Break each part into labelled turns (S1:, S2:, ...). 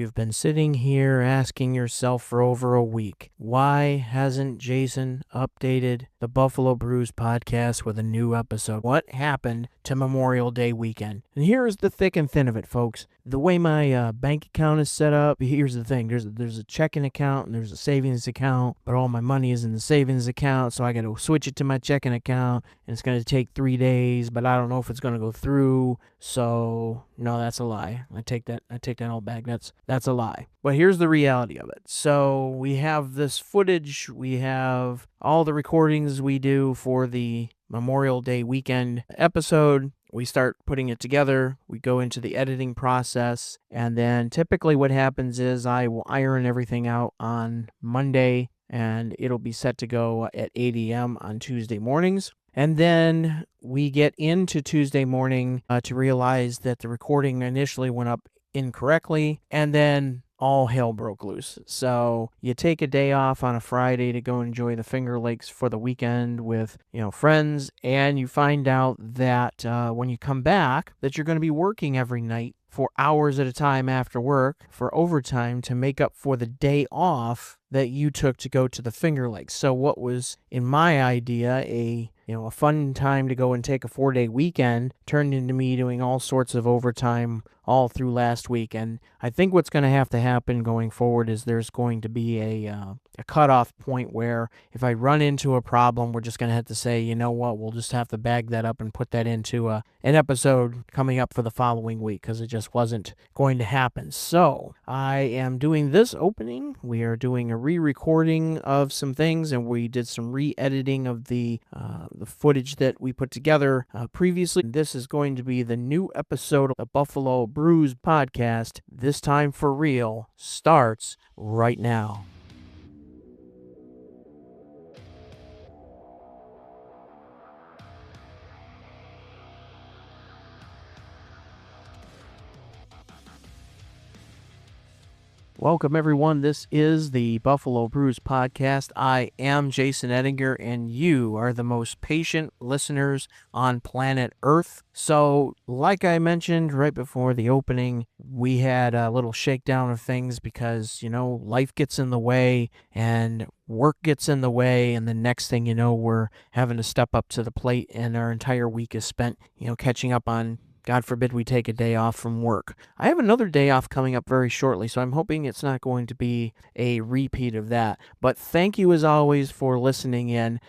S1: you've been sitting here asking yourself for over a week, why hasn't Jason updated the Buffalo Brews podcast with a new episode? What happened to Memorial Day weekend? And here's the thick and thin of it, folks. The way my bank account is set up, here's the thing. There's a checking account and there's a savings account, but all my money is in the savings account, so I got to switch it to my checking account, and it's going to take 3 days, but I don't know if it's going to go through. So no, that's a lie. I take that all back. That's a lie. But here's the reality of it. So we have this footage. We have all the recordings we do for the Memorial Day weekend episode. We start putting it together. We go into the editing process. And then typically what happens is I will iron everything out on Monday, and it'll be set to go at 8 a.m. on Tuesday mornings. And then we get into Tuesday morning to realize that the recording initially went up incorrectly, and then all hell broke loose. So you take a day off on a Friday to go enjoy the Finger Lakes for the weekend with, friends, and you find out that when you come back that you're going to be working every night for hours at a time after work for overtime to make up for the day off that you took to go to the Finger Lakes. So what was, in my idea, a fun time to go and take a 4-day weekend turned into me doing all sorts of overtime all through last week. And I think what's going to have to happen going forward is there's going to be a cutoff point where if I run into a problem, we're just going to have to say, you know what, we'll just have to bag that up and put that into an episode coming up for the following week, because it just wasn't going to happen. So I am doing this opening. We are doing a re-recording of some things, and we did some re-editing of the footage that we put together previously. This is going to be the new episode of the Buffalo Brews podcast. This time for real starts right now. Welcome, everyone. This is the Buffalo Brews podcast. I am Jason Ettinger, and you are the most patient listeners on planet Earth. So, like I mentioned right before the opening, we had a little shakedown of things because, life gets in the way and work gets in the way, and the next thing you know, we're having to step up to the plate, and our entire week is spent, catching up on, God forbid we take a day off from work. I have another day off coming up very shortly, so I'm hoping it's not going to be a repeat of that. But thank you, as always, for listening in.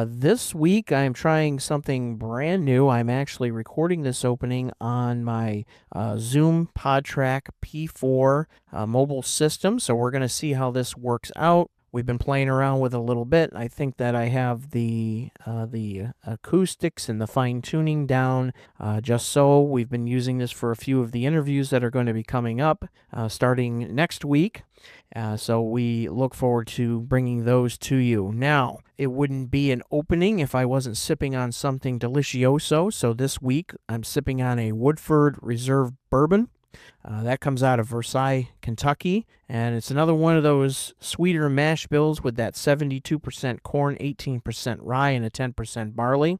S1: This week, I'm trying something brand new. I'm actually recording this opening on my Zoom PodTrack P4 mobile system, so we're going to see how this works out. We've been playing around with it a little bit. I think that I have the acoustics and the fine-tuning down just so. We've been using this for a few of the interviews that are going to be coming up starting next week. So we look forward to bringing those to you. Now, it wouldn't be an opening if I wasn't sipping on something delicioso. So this week, I'm sipping on a Woodford Reserve Bourbon. That comes out of Versailles, Kentucky, and it's another one of those sweeter mash bills with that 72% corn, 18% rye, and a 10% barley.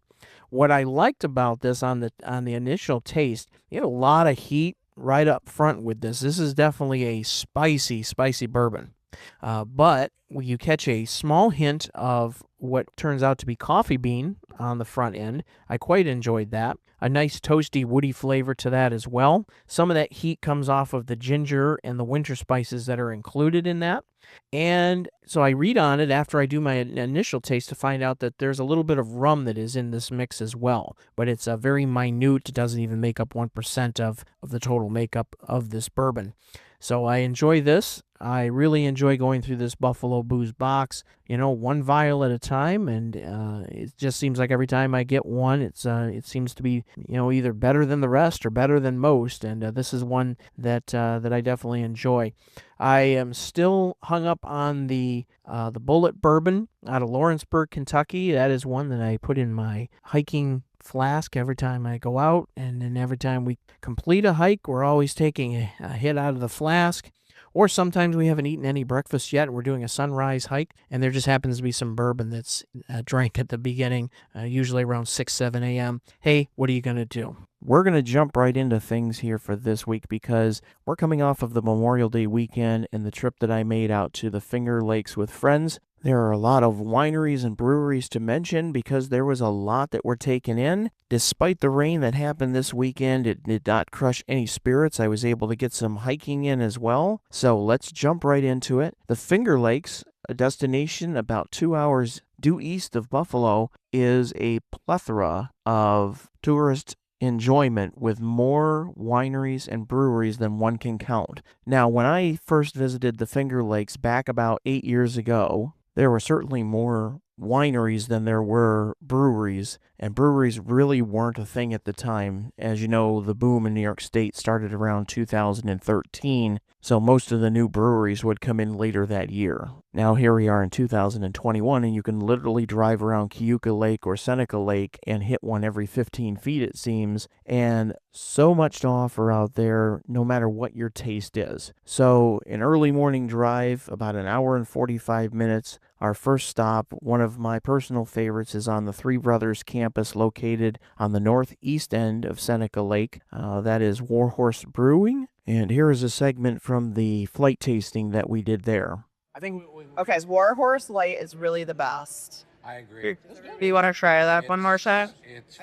S1: What I liked about this on the initial taste, you had a lot of heat right up front with this. This is definitely a spicy bourbon. But you catch a small hint of what turns out to be coffee bean on the front end. I quite enjoyed that. A nice toasty, woody flavor to that as well. Some of that heat comes off of the ginger and the winter spices that are included in that. And so I read on it after I do my initial taste to find out that there's a little bit of rum that is in this mix as well. But it's very minute. It doesn't even make up 1% of the total makeup of this bourbon. So I enjoy this. I really enjoy going through this Buffalo Booze box, one vial at a time, and it just seems like every time I get one, it seems to be, either better than the rest or better than most, and this is one that I definitely enjoy. I am still hung up on the Bullet Bourbon out of Lawrenceburg, Kentucky. That is one that I put in my hiking flask every time I go out, and then every time we complete a hike, we're always taking a hit out of the flask. Or sometimes we haven't eaten any breakfast yet and we're doing a sunrise hike, and there just happens to be some bourbon that's drank at the beginning, usually around 6, 7 a.m. Hey, what are you going to do? we're going to jump right into things here for this week because we're coming off of the Memorial Day weekend and the trip that I made out to the Finger Lakes with friends. There are a lot of wineries and breweries to mention because there was a lot that were taken in. Despite the rain that happened this weekend, it did not crush any spirits. I was able to get some hiking in as well. So let's jump right into it. The Finger Lakes, a destination about 2 hours due east of Buffalo, is a plethora of tourist enjoyment with more wineries and breweries than one can count. Now, when I first visited the Finger Lakes back about 8 years ago, there were certainly more wineries than there were breweries, and breweries really weren't a thing at the time. As you know, the boom in New York State started around 2013, so most of the new breweries would come in later that year. Now here we are in 2021, and you can literally drive around Cayuga Lake or Seneca Lake and hit one every 15 feet, it seems, and so much to offer out there, no matter what your taste is. So an early morning drive, about an hour and 45 minutes. Our first stop, one of my personal favorites, is on the Three Brothers campus located on the northeast end of Seneca Lake. That is Warhorse Brewing. And here is a segment from the flight tasting that we did there.
S2: I think okay, Warhorse Light is really the best.
S3: I agree.
S2: Do you want to try that one more time?
S3: It's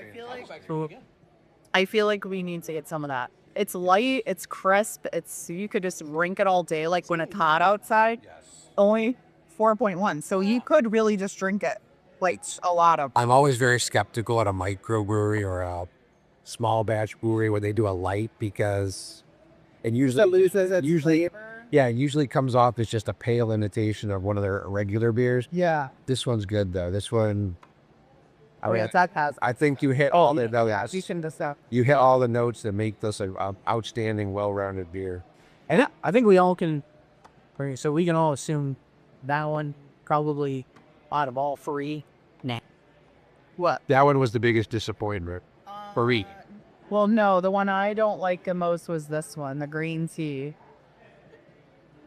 S2: I feel like we need to get some of that. It's light, it's crisp, you could just drink it all day, like when it's hot outside.
S3: Yes.
S2: Only 4.1, so you could really just drink it, like a lot of.
S3: I'm always very skeptical at a microbrewery or a small batch brewery where they do a light because it usually
S2: loses its
S3: usually
S2: flavor.
S3: yeah, it usually comes off as just a pale imitation of one of their regular beers.
S2: Yeah.
S3: This one's good though. This one,
S2: That has.
S3: I think you hit all the notes.
S2: You shouldn't have stuff.
S3: You hit all the notes that make this an outstanding, well-rounded beer.
S1: And I think we all can, so we can all assume that one probably out of all three. Nah.
S2: What?
S3: That one was the biggest disappointment for me.
S2: Well, no, the one I don't like the most was this one, the green tea.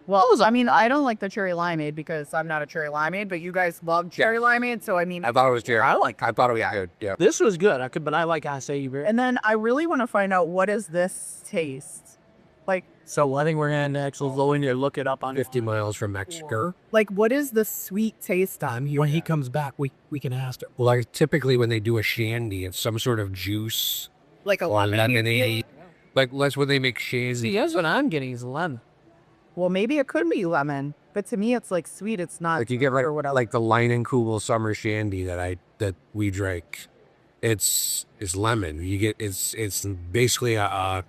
S2: Well, I mean, I don't like the cherry limeade because I'm not a cherry limeade, but you guys love cherry limeade, so I mean.
S3: I thought it was cherry. I thought it was good. Yeah.
S1: This was good, but I like acai beer.
S2: And then I really want to find out, what does this taste like?
S1: So I think we're going to actually go in there, look it up on
S3: 50 miles from Mexico.
S2: Like, what is the sweet taste on?
S1: When he comes back, we can ask him.
S3: Well, like typically when they do a shandy, it's some sort of juice.
S2: Like a
S3: lemonade. Like that's when they make shandy.
S1: See, that's what I'm getting is lemon.
S2: Well, maybe it could be lemon, but to me, it's like sweet. It's not.
S3: Like you get
S2: or whatever.
S3: like the Leinenkugel summer shandy that we drank. It's lemon. You get it's basically you're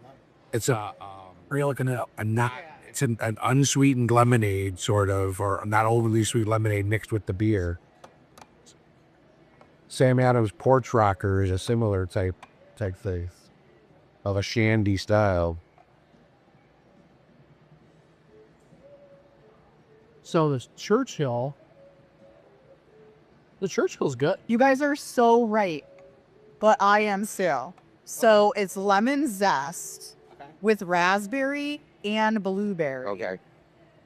S3: looking at it's an unsweetened lemonade sort of, or not overly sweet lemonade mixed with the beer. Sam Adams Porch Rocker is a similar type thing of a shandy style.
S1: So the Churchill's good.
S2: You guys are so right, but I am still. So it's lemon zest with raspberry and blueberry.
S3: Okay.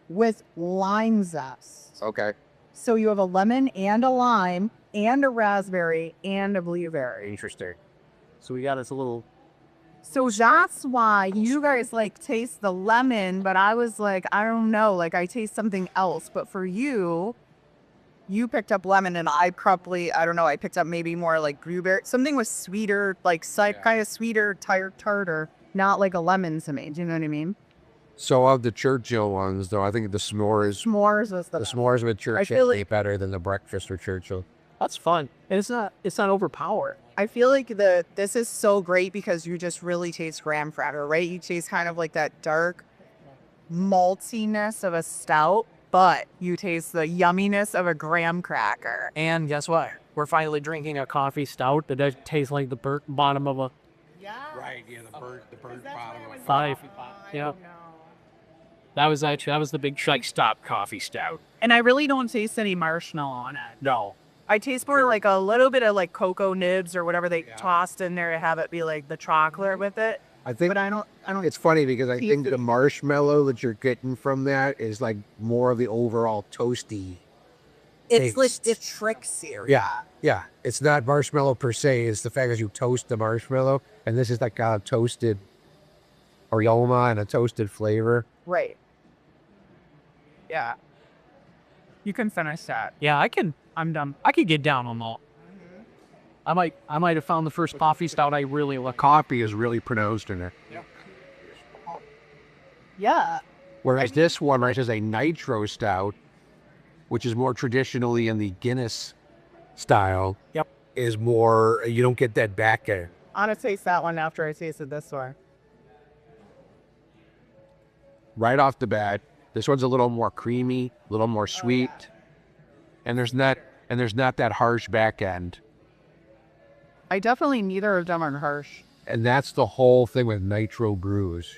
S2: With lime zest.
S3: Okay.
S2: So you have a lemon and a lime and a raspberry and a blueberry.
S3: Interesting.
S1: So we got us a little.
S2: So that's why you guys like taste the lemon, but I was like, I don't know, like I taste something else. But for you, you picked up lemon, and I don't know, I picked up maybe more like blueberry. Something was sweeter, like kind of sweeter, tartar, not like a lemon to me. Do you know what I mean?
S3: So of the Churchill ones, though, I think the s'mores
S2: was
S3: the s'mores with Churchill way better than the breakfast with Churchill.
S1: That's fun, and it's not overpowering.
S2: I feel like this is so great because you just really taste graham cracker, right? You taste kind of like that dark maltiness of a stout, but you taste the yumminess of a graham cracker.
S1: And guess what? We're finally drinking a coffee stout that does taste like the burnt bottom of a
S3: Right, yeah, the burnt bottom of a
S1: five. Yeah. That was the big Shike Stop coffee stout.
S2: And I really don't taste any marshmallow on it.
S1: No.
S2: I taste more like a little bit of like cocoa nibs or whatever they tossed in there to have it be like the chocolate with it.
S3: I think,
S2: but I don't.
S3: It's funny because I think the marshmallow that you're getting from that is like more of the overall toasty
S2: It's like
S3: taste.
S2: it tricks you.
S3: Yeah. It's not marshmallow per se. It's the fact that you toast the marshmallow, and this is like a toasted aroma and a toasted flavor.
S2: Right. Yeah. You can finish that.
S1: Yeah, I can.
S2: I'm done.
S1: I could get down on that. I might have found the first coffee stout I really like.
S3: Coffee is really pronounced in it.
S2: Yeah.
S3: Whereas this one, right, is a nitro stout, which is more traditionally in the Guinness style.
S1: Yep.
S3: Is more, you don't get that back end.
S2: I'm gonna taste that one after I tasted this one.
S3: Right off the bat, this one's a little more creamy, a little more sweet, and there's not that harsh back end.
S2: I definitely neither of them are harsh.
S3: And that's the whole thing with nitro brews.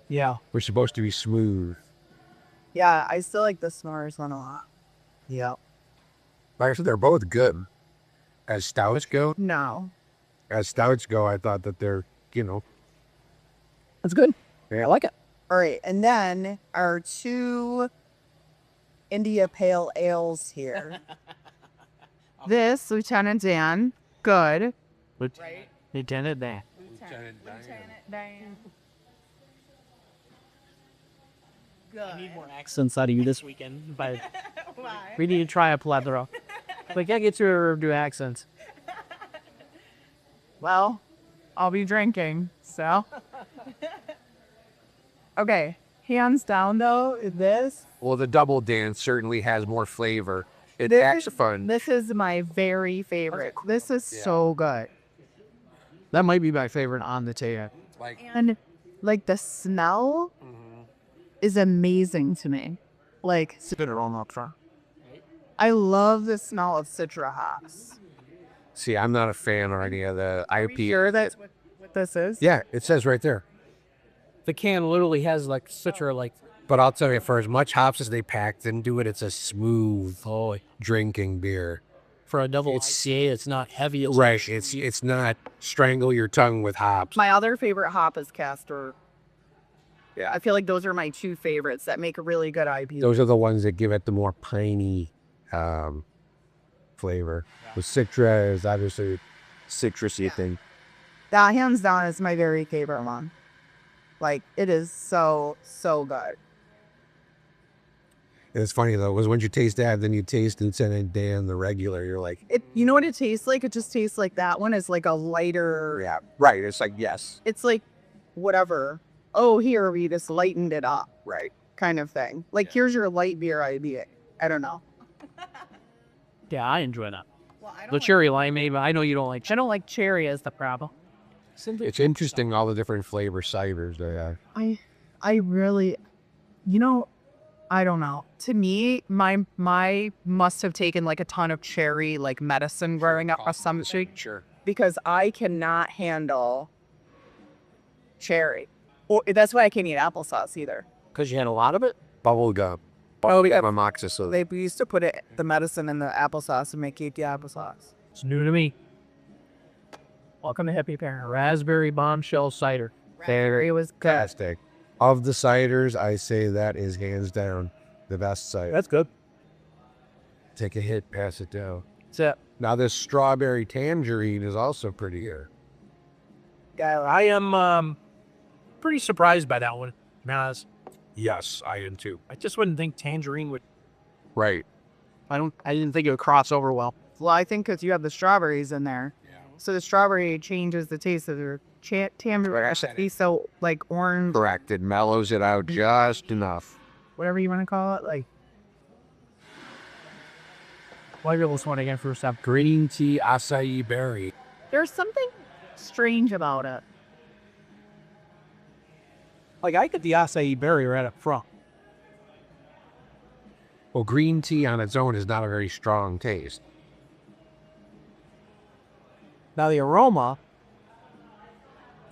S1: Yeah.
S3: We're supposed to be smooth.
S2: Yeah, I still like the s'mores one a lot.
S1: Yeah.
S3: Like I said, they're both good. As stouts go,
S2: No.
S3: I thought that they're,
S1: That's good.
S3: Yeah.
S1: I like it.
S2: All right, and then our two India Pale Ales here. This, Lieutenant Dan, good.
S1: Right. Lieutenant Dan.
S2: Dan. Good.
S1: I need more accents out of you this weekend, but
S2: Why?
S1: we need to try a plethora. We can't get to do accents.
S2: Well, I'll be drinking, so. Okay, hands down though, this.
S3: Well, the double dance certainly has more flavor. It's
S2: This-
S3: actually fun.
S2: This is my very favorite. This is so good.
S1: That might be my favorite on the table.
S2: And like the smell is amazing to me. Like I love the smell of Citra hops.
S3: See, I'm not a fan or any of the IPA.
S2: Sure that's what this is?
S3: Yeah, it says right there.
S1: The can literally has like Citra, like,
S3: But I'll tell you, for as much hops as they packed into it, it's a smooth drinking beer.
S1: for a double IPA, it's not heavy. It's
S3: Right. It's not strangle your tongue with hops.
S2: My other favorite hop is Castor. Yeah, I feel like those are my two favorites that make a really good IPA.
S3: Those are the ones that give it the more piney flavor. The Citra is obviously citrusy thing.
S2: That hands down is my very favorite one. Like it is so good.
S3: And it's funny though, was when you taste that, then you taste Lieutenant Dan, the regular, you're like,
S2: It, you know what it tastes like? It just tastes like that one is like a lighter.
S3: yeah, right. It's like, yes.
S2: It's like whatever. Oh, here we just lightened it up,
S3: Right.
S2: kind of thing. Like here's your light beer IPA. I don't know.
S1: Yeah, I enjoy that.
S2: Well, I
S1: The cherry limeade, but I know you don't like.
S2: I don't like cherry as the problem.
S3: It's interesting all the different flavor ciders they have.
S2: I really, I don't know. To me, my must have taken like a ton of cherry like medicine growing up or something
S3: Sure.
S2: because I cannot handle cherry. Or that's why I can't eat applesauce either.
S1: Because you had a lot of it.
S3: Bubble gum. Bubble gum amoxicillin.
S2: They used to put the medicine in the applesauce and make you eat the applesauce.
S1: It's new to me. Welcome to Happy Parent. Raspberry bombshell cider.
S2: It was good.
S3: Fantastic. Of the ciders, I say that is hands down the best cider.
S1: That's good.
S3: Take a hit, pass it down.
S1: That's it.
S3: Now this strawberry tangerine is also pretty good.
S1: I am pretty surprised by that one. Because
S3: Yes, I am too.
S1: I just wouldn't think tangerine would.
S3: Right.
S1: I didn't think it would cross over well.
S2: Well, I think because you have the strawberries in there.
S3: Yeah.
S2: So the strawberry changes the taste of the tamarind. It's so like orange,
S3: Correct. It mellows it out just enough.
S2: whatever you want to call it. Like
S1: Why give this one again for a step?
S3: Green tea acai berry.
S2: there's something strange about it.
S1: Like I get the acai berry right up front.
S3: Well, green tea on its own is not a very strong taste.
S1: Now the aroma,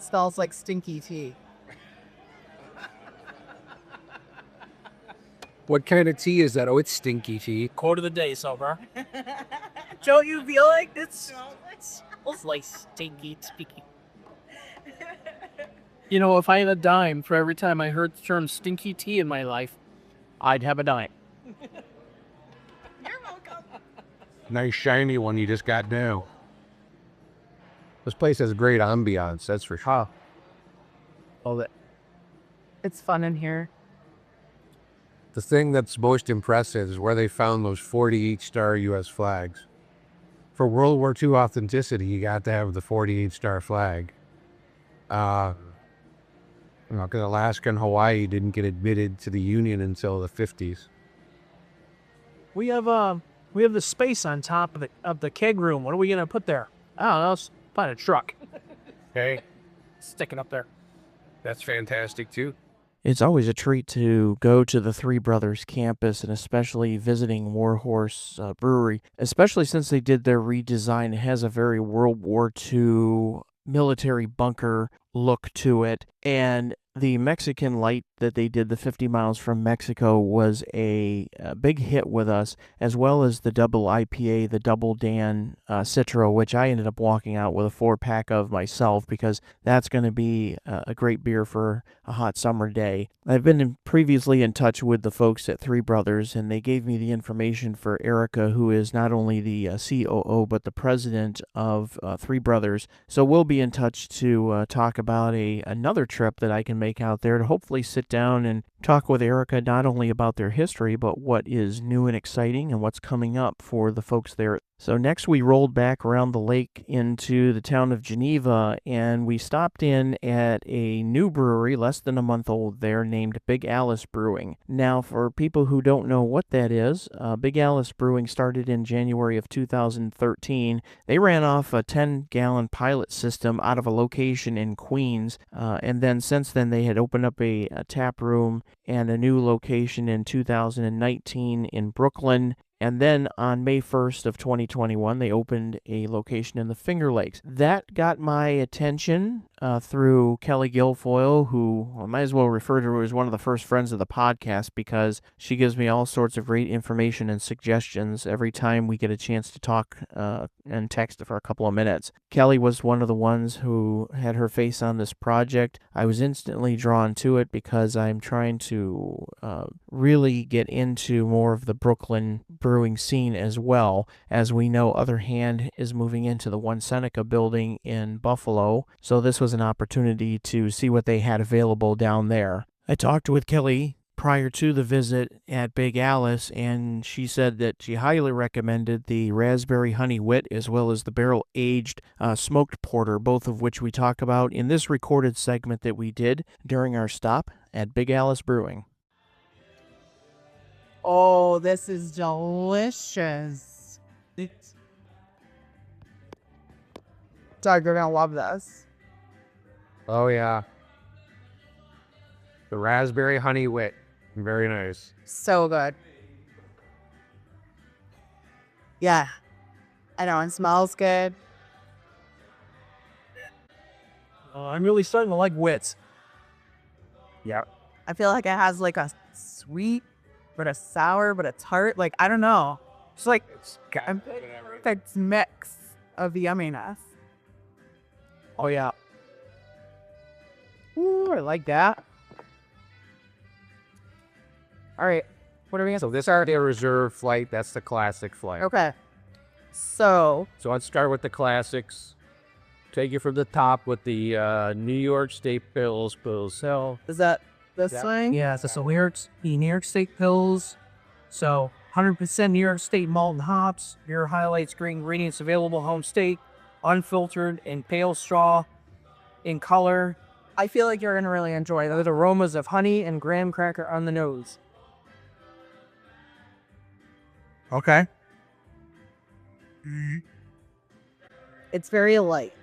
S2: Smells like stinky tea.
S3: What kind of tea is that? Oh, it's stinky tea.
S1: quote of the day, Sober.
S2: Don't you feel like this?
S1: Smells like stinky speaking. You know, if I had a dime for every time I heard the term stinky tea in my life, I'd have a dime.
S3: nice shiny one you just got new. This place has great ambiance, that's for sure.
S1: All that.
S2: It's fun in here.
S3: The thing that's most impressive is where they found those 48-star U.S. flags. For World War II authenticity, you got to have the 48-star flag. Because Alaska and Hawaii didn't get admitted to the Union until the 50s.
S1: We have the space on top of the keg room. What are we gonna put there? I don't know. Let's find a truck.
S3: Okay,
S1: Stick it up there.
S3: that's fantastic too.
S1: It's always a treat to go to the Three Brothers campus, and especially visiting Warhorse Brewery, especially since they did their redesign. It has a very World War II military bunker look to it, and the Mexican light that they did, the 50 miles from Mexico, was a big hit with us, as well as the double IPA, the Double Dan Citro, which I ended up walking out with a 4-pack of myself because that's going to be a great beer for a hot summer day. I've been previously in touch with the folks at Three Brothers, and they gave me the information for Erica, who is not only the COO but the president of Three Brothers. So we'll be in touch to talk about another trip that I can make out there to hopefully sit down and talk with Erica not only about their history, but what is new and exciting and what's coming up for the folks there. So next we rolled back around the lake into the town of Geneva, and we stopped in at a new brewery, less than a month old there, named Big Alice Brewing. Now, for people who don't know what that is, Big Alice Brewing started in January of 2013. They ran off a 10-gallon pilot system out of a location in Queens, and then since then they had opened up a tap room and a new location in 2019 in Brooklyn. And then on May 1st of 2021, they opened a location in the Finger Lakes. That got my attention through Kelly Guilfoyle, who I might as well refer to her as one of the first friends of the podcast because she gives me all sorts of great information and suggestions every time we get a chance to talk and text for a couple of minutes. Kelly was one of the ones who had her face on this project. I was instantly drawn to it because I'm trying to really get into more of the Brooklyn brewing scene as well. As we know, Other Hand is moving into the One Seneca building in Buffalo, so this was an opportunity to see what they had available down there. I talked with Kelly prior to the visit at Big Alice, and she said that she highly recommended the Raspberry Honey Wit as well as the barrel-aged smoked porter, both of which we talk about in this recorded segment that we did during our stop at Big Alice Brewing.
S2: Oh, this is delicious. Doug, you're gonna love this.
S3: Oh yeah. The Raspberry Honey Wit. Very nice.
S2: So good. Yeah. I know, it smells good.
S1: I'm really starting to like wits.
S3: Yeah.
S2: I feel like it has like a sweet, but a sour, but a tart. Like, I don't know. It's like a perfect mix of yumminess.
S1: Oh, yeah. Ooh, I like that. All right. What are we going to
S3: So this is the reserve flight. That's the classic flight.
S2: Okay. So
S3: let's start with the classics. Take you from the top with the New York State Pills. So
S2: is that this thing?
S1: Yeah, so the New York State Pills. So 100% New York State malt and hops. Beer highlights, great ingredients available, home state, unfiltered, and pale straw in color.
S2: I feel like you're gonna really enjoy
S1: With aromas of honey and graham cracker on the nose.
S3: okay.
S2: It's very light.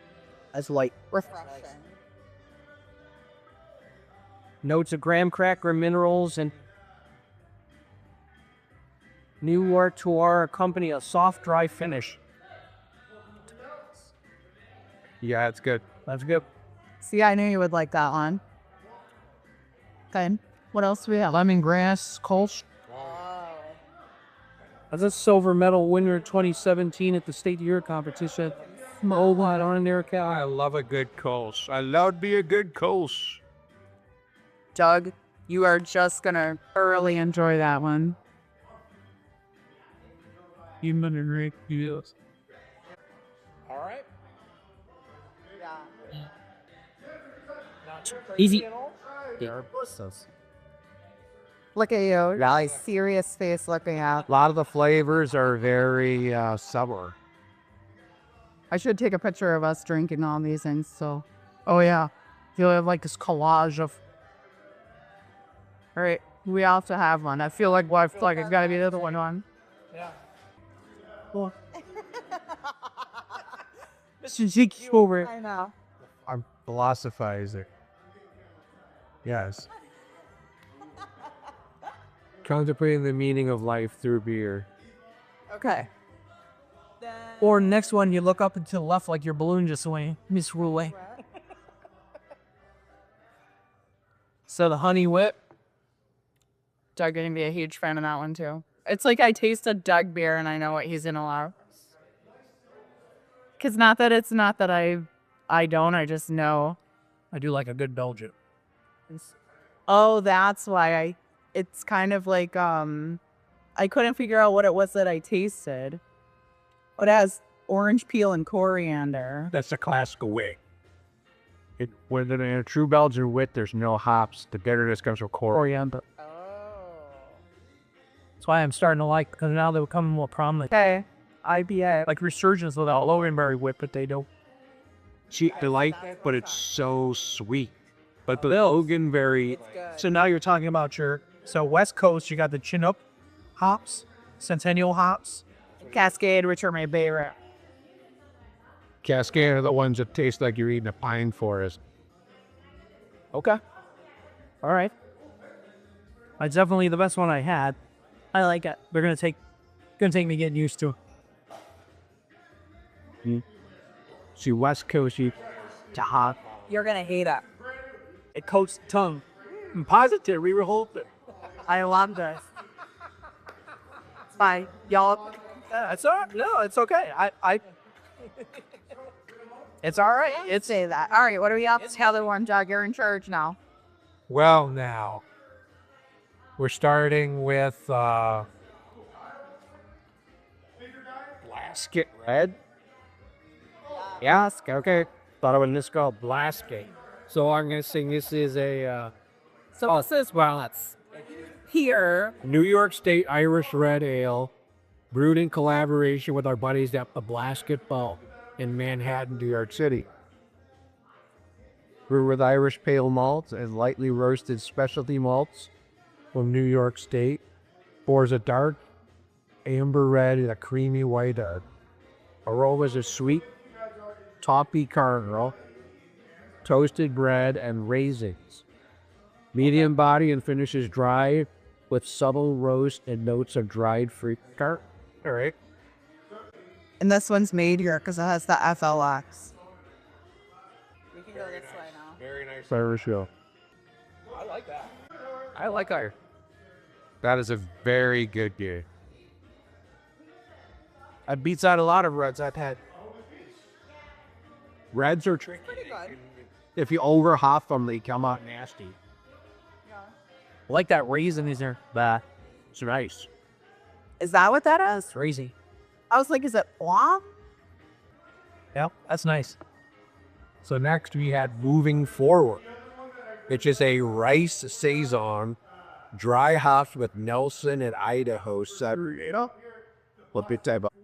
S2: As light. Refreshing.
S1: Notes of graham cracker, minerals, and New York Tour accompany a soft, dry finish.
S3: Yeah, it's good.
S1: That's good.
S2: See, I knew you would like that one. Okay. What else do we have?
S1: Lemongrass, Kolsch. That's a silver medal winner 2017 at the State Year competition. Oh, on there, Cal.
S3: I love a good Kolsch. I love be a good Kolsch.
S2: Doug, you are just gonna thoroughly enjoy that one.
S1: Human and Rick Yes. All right.
S2: Yeah.
S1: Easy.
S2: Look at you. Really serious face looking at.
S3: A lot of the flavors are very summer.
S2: I should take a picture of us drinking all these things. So,
S1: Oh yeah. You have like this collage of.
S2: all right, we also have one. I feel like it's got to be the other one on.
S1: Yeah.
S2: Mr. Zeke over. I know.
S3: I'm philosophizer. Yes. Contemplating the meaning of life through beer.
S2: Okay.
S1: Or next one, you look up and to the left like your balloon just went away. So the honey whip.
S2: Doug going to be a huge fan of that one too. It's like I taste a Doug beer and I know what he's gonna love. Cause not that I don't. I just know.
S1: I do like a good Belgian.
S2: Oh, that's why it's kind of like I couldn't figure out what it was that I tasted. It has orange peel and coriander.
S3: That's a classical wit. When in a true Belgian wit, there's no hops. The bitterness comes from coriander.
S1: Coriander. That's why I'm starting to like, because now they become more prominent.
S2: Okay. IPA.
S1: Like Resurgence without Loganberry whip, but they don't.
S3: I like it, but it's so sweet. But the Loganberry,
S1: So now you're talking about so West Coast, you got the Chinook hops, Centennial hops.
S2: Cascade, which are my favorite.
S3: Cascade are the ones that taste like you're eating a pine forest.
S1: Okay. All right. That's definitely the best one I had. I like it. They're gonna take me getting used to.
S3: See, West Coast, you hot.
S2: You're gonna hate it.
S1: It coats the tongue. I'm positive we were hoping.
S2: I love this. Bye, y'all.
S1: It's all right. No, it's okay. I It's all right.
S2: It's say that. All right, what are we up to? Other one, Doug. You're in charge now.
S3: Well, now, we're starting with Blasket Red. Yes, okay. Thought it was this called Blasket. So I'm going to sing this is a
S2: This is, well, it's here.
S3: New York State Irish Red Ale, brewed in collaboration with our buddies at the Blasket Ball in Manhattan, New York City. Brewed with Irish pale malts and lightly roasted specialty malts from New York State. Pours a dark amber red and a creamy white. Aromas of sweet, toffee caramel, toasted bread, and raisins. Medium body and finishes dry with subtle roast and notes of dried fruit tart. All right.
S2: And this one's made here because it has the FLX. We can go this way now.
S3: Very nice Irish ale.
S1: I like that. I like Irish.
S3: That is a very good beer.
S1: It beats out a lot of reds I've had.
S3: Reds are tricky.
S2: Pretty good.
S3: If you over hop them, they come out nasty.
S1: I like that raisin is there. Bah. It's nice.
S2: Is that what that is?
S1: It's crazy.
S2: I was like, is it blanc?
S1: Yeah, that's nice.
S3: So next we had Moving Forward, which is a rice saison, dry hopped with Nelson and Idaho cider.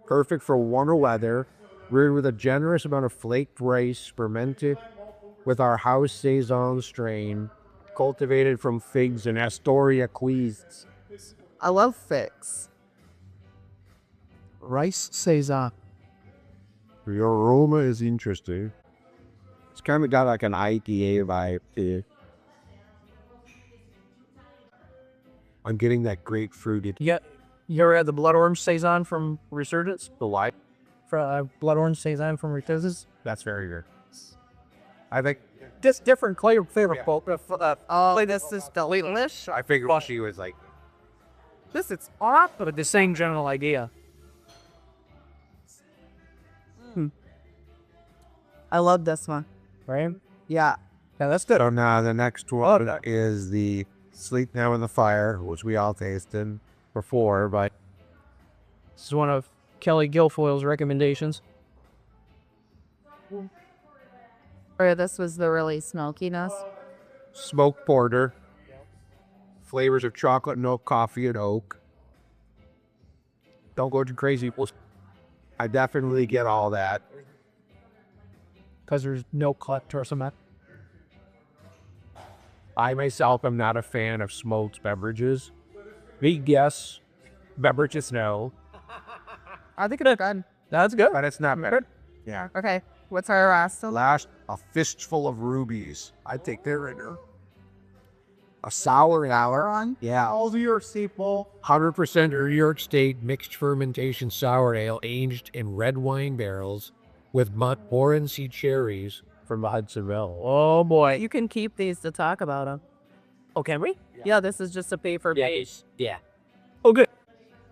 S3: Perfect for warmer weather, brewed with a generous amount of flaked rice, fermented with our house saison strain, cultivated from figs in Astoria, Queens.
S2: I love figs.
S1: Rice saison.
S3: The aroma is interesting. It's kind of got like an IPA vibe to it. I'm getting that grapefruited.
S1: You ever had the blood orange saison from Resurgence?
S3: The light.
S1: Blood orange saison from Resurgence?
S3: That's very good. I think
S1: Just different flavor.
S2: Oh, this is delicious.
S3: I figured she was like,
S1: This is off, but the same general idea.
S2: I love this one.
S1: Right?
S2: Yeah.
S1: Yeah, that's good.
S3: so now the next one is the Sleep Now in the Fire, which we all tasted before, but
S1: This is one of Kelly Guilfoyle's recommendations.
S2: Or this was the really smokiness.
S3: Smoked porter. Flavors of chocolate and oak, coffee and oak.
S1: Don't go too crazy
S3: I definitely get all that.
S1: because there's no cut or something.
S3: I myself am not a fan of smoked beverages. Big yes. Beverages no.
S2: I think it's good.
S1: That's good.
S3: But it's not better. Yeah.
S2: Okay, what's our last?
S3: Last, a fistful of rubies. I think they're in there. A sour hour on? Yeah.
S1: All New York people.
S3: 100% New York State mixed fermentation sour ale aged in red wine barrels with Montmorency cherries from Hudson Valley.
S1: Oh boy.
S2: You can keep these to talk about them.
S1: Oh, can we?
S2: Yeah, this is just a paper page.
S1: Yeah. Oh, good.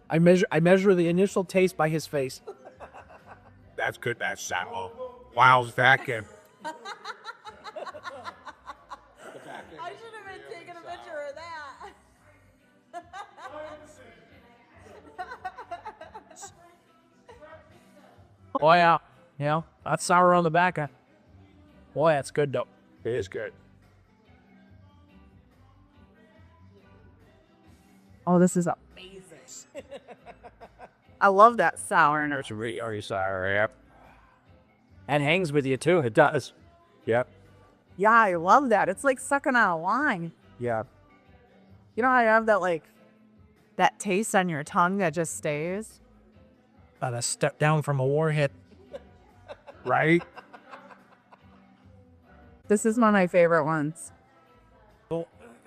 S1: I measure the initial taste by his face.
S3: That's good. That's sour. Wow's vacuum.
S2: I should have been taking a picture of that.
S1: Oh yeah. Yeah. That's sour on the back. Boy, that's good though.
S3: It is good.
S2: Oh, this is amazing. I love that sourness.
S3: It's really sour. Yep.
S1: And hangs with you too. It does.
S3: Yep.
S2: Yeah, I love that. It's like sucking on a lime.
S3: Yeah.
S2: You know how you have that like that taste on your tongue that just stays?
S1: About a step down from a warhead.
S3: Right?
S2: This is one of my favorite ones.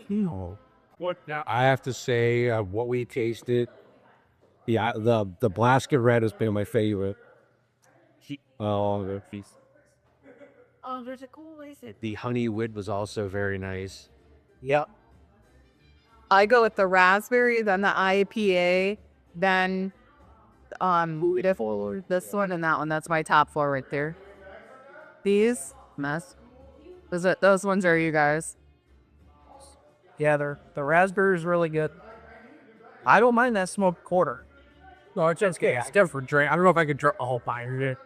S3: No. What now? I have to say, what we tasted, the Blasket Red has been my favorite.
S2: Oh, there's a cool way.
S3: The Honey Wood was also very nice.
S1: Yep.
S2: I go with the raspberry, then the IPA, then this one and that one. That's my top four right there. These mess. Those ones are you guys.
S1: Yeah, the raspberry is really good. I don't mind that smoked quarter. No, it's just good. It's good for drink. I don't know if I could drink a whole pint.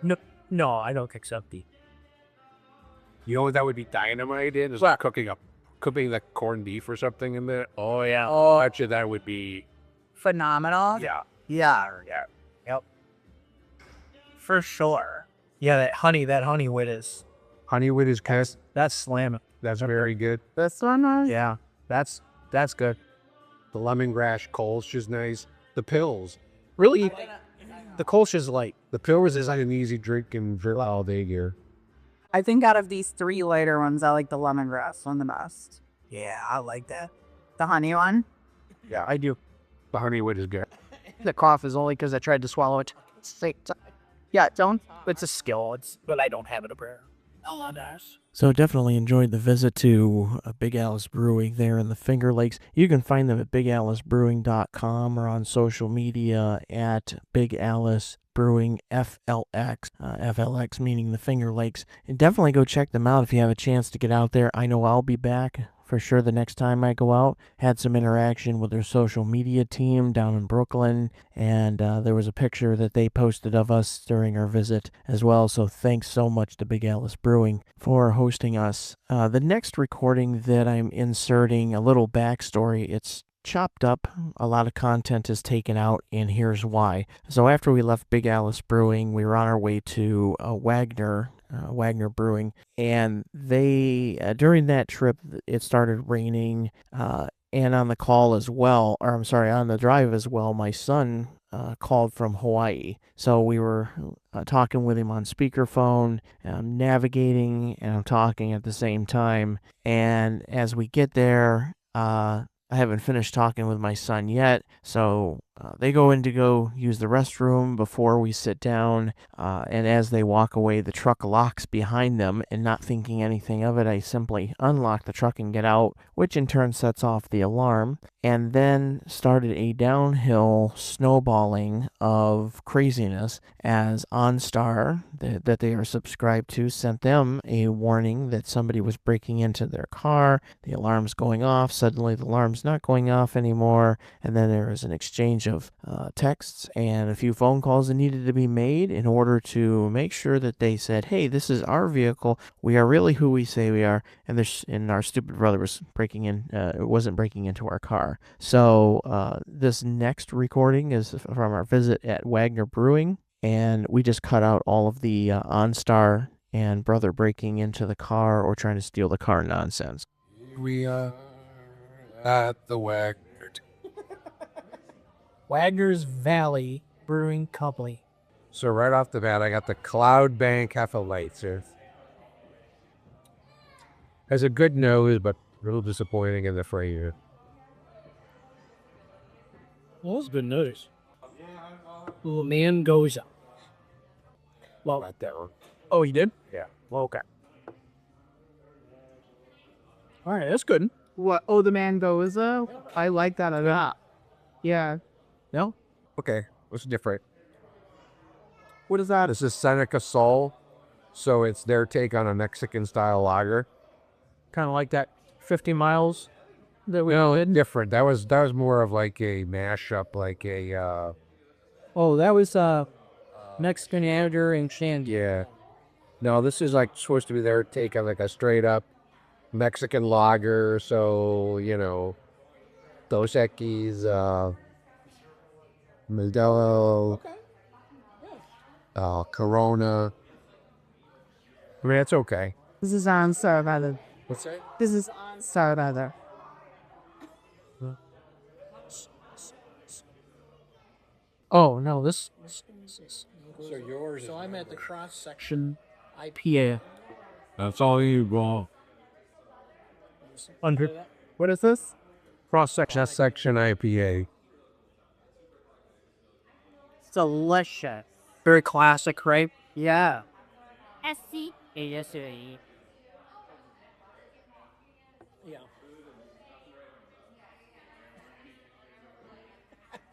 S1: No, I don't think so.
S3: You know what that would be dynamite in? Is
S1: What?
S3: cooking the corned beef or something in there.
S1: Oh yeah.
S3: Oh, actually, that would be.
S2: Phenomenal.
S3: Yeah.
S2: Yeah.
S1: Yep. For sure. Yeah, that honey wood is.
S3: Honeywood is kind of,
S1: That's slamming.
S3: that's very good.
S2: This one was.
S1: Yeah, that's good.
S3: The lemongrass Kolsch is nice. The pills.
S1: Really, the Kolsch is light.
S3: The pills is like an easy drink and drink all day here.
S2: I think out of these three lighter ones, I like the lemongrass one the best.
S1: Yeah, I like that.
S2: The honey one.
S3: Yeah,
S1: I do.
S3: the Honeywood is good.
S1: The cough is only because I tried to swallow it.
S2: Yeah, don't.
S1: It's a skill. But I don't have it up here. Oh, nice.
S4: So definitely enjoyed the visit to Big Alice Brewing there in the Finger Lakes. You can find them at bigalicebrewing.com or on social media at Big Alice Brewing FLX, FLX meaning the Finger Lakes. And definitely go check them out if you have a chance to get out there. I know I'll be back for sure the next time I go out. Had some interaction with their social media team down in Brooklyn, and there was a picture that they posted of us during our visit as well. So thanks so much to Big Alice Brewing for hosting us. The next recording that I'm inserting, a little backstory, it's chopped up. A lot of content is taken out, and here's why. So after we left Big Alice Brewing, we were on our way to Wagner Brewing, and they during that trip it started raining, and on the call as well, or I'm sorry, on the drive as well, my son called from Hawaii. So we were talking with him on speakerphone, navigating, and I'm talking at the same time. And as we get there, I haven't finished talking with my son yet, so they go in to go use the restroom before we sit down, and as they walk away, the truck locks behind them, and not thinking anything of it, I simply unlock the truck and get out, which in turn sets off the alarm, and then started a downhill snowballing of craziness as OnStar, that they are subscribed to, sent them a warning that somebody was breaking into their car. The alarm's going off. Suddenly the alarm's not going off anymore, and then there was an exchange bunch of texts and a few phone calls that needed to be made in order to make sure that they said, hey, this is our vehicle. We are really who we say we are. And our stupid brother was wasn't breaking into our car. So this next recording is from our visit at Wagner Brewing. And we just cut out all of the OnStar and brother breaking into the car or trying to steal the car nonsense.
S3: We are at the Wagner.
S1: Wagner's Valley Brewing Company.
S3: So right off the bat, I got the Cloud Bank Hefeweizen. Has a good nose, but a little disappointing in the flavor.
S1: Well, that's a good notice. Mangoza. Well,
S3: Not that one.
S1: oh, you did?
S3: Yeah.
S1: Well, okay. All right, that's good.
S2: What? Oh, the mangoza. I like that a lot. Yeah.
S1: No?
S3: Okay, what's different?
S1: What is that?
S3: This is Seneca Sol, so it's their take on a Mexican-style lager.
S1: Kind of like that 50 miles that we
S3: No,
S1: did?
S3: different. That was more of like a mashup, like a
S1: Oh, that was Mexican Amateur and Shandy.
S3: yeah. No, this is like supposed to be their take on like a straight up Mexican lager. So Dos Equis, Modelo, Corona. I mean, it's okay.
S2: This is on Sarvada.
S3: What's that?
S2: This is on Sarvada.
S1: Oh, no, this.
S3: So yours.
S1: So I'm at the cross section IPA.
S3: That's all you want.
S2: What is this?
S1: Cross section.
S3: Chest section IPA.
S2: Delicious.
S1: Very classic, right?
S2: Yeah.
S5: SC.
S1: Yeah.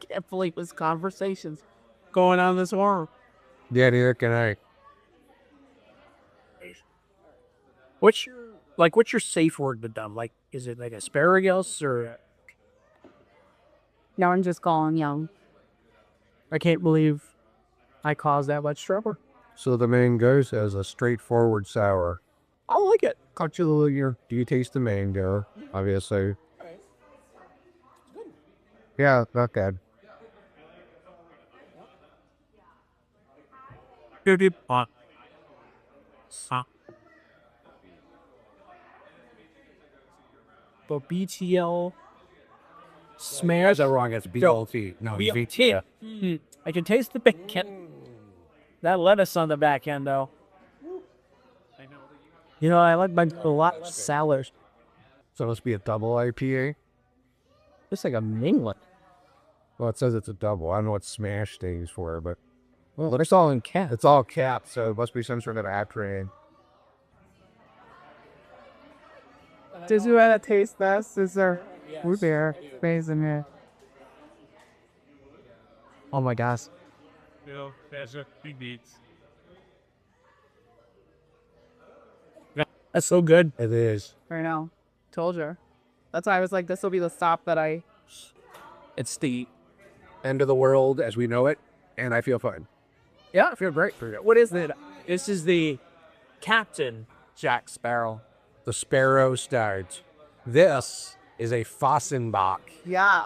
S2: Can't believe this conversation's going on this horror.
S3: Yeah, neither can I.
S1: What's your safe word to them? Like, is it like asparagus or?
S2: Now I'm just calling young.
S1: I can't believe I caused that much trouble.
S3: So the mango says a straightforward sour.
S1: I like it.
S3: Cut you a little ear. Do you taste the mango? Obviously. Yeah, not bad.
S1: Good. But BTL smash.
S3: That's wrong. It's BLT. No,
S1: BLT. I can taste the bacon. That lettuce on the back end, though. I like my a lot less salads.
S3: So it must be a double IPA.
S1: It's like a mingling.
S3: Well, it says it's a double. I don't know what smash stands for, but
S1: Well, it's all in cat.
S3: it's all capped, so it must be some sort of acronym.
S2: Did you want to taste this? Is there root beer base in here?
S1: Oh my gosh. That's so good.
S3: It is.
S2: I know. Told you. That's why I was like, this will be the stop that I.
S3: It's the end of the world as we know it, and I feel fine.
S1: Yeah, I feel great. What is it? This is the Captain Jack Sparrow.
S3: The Sparrow Stouts. This is a Fossenbach.
S2: Yeah.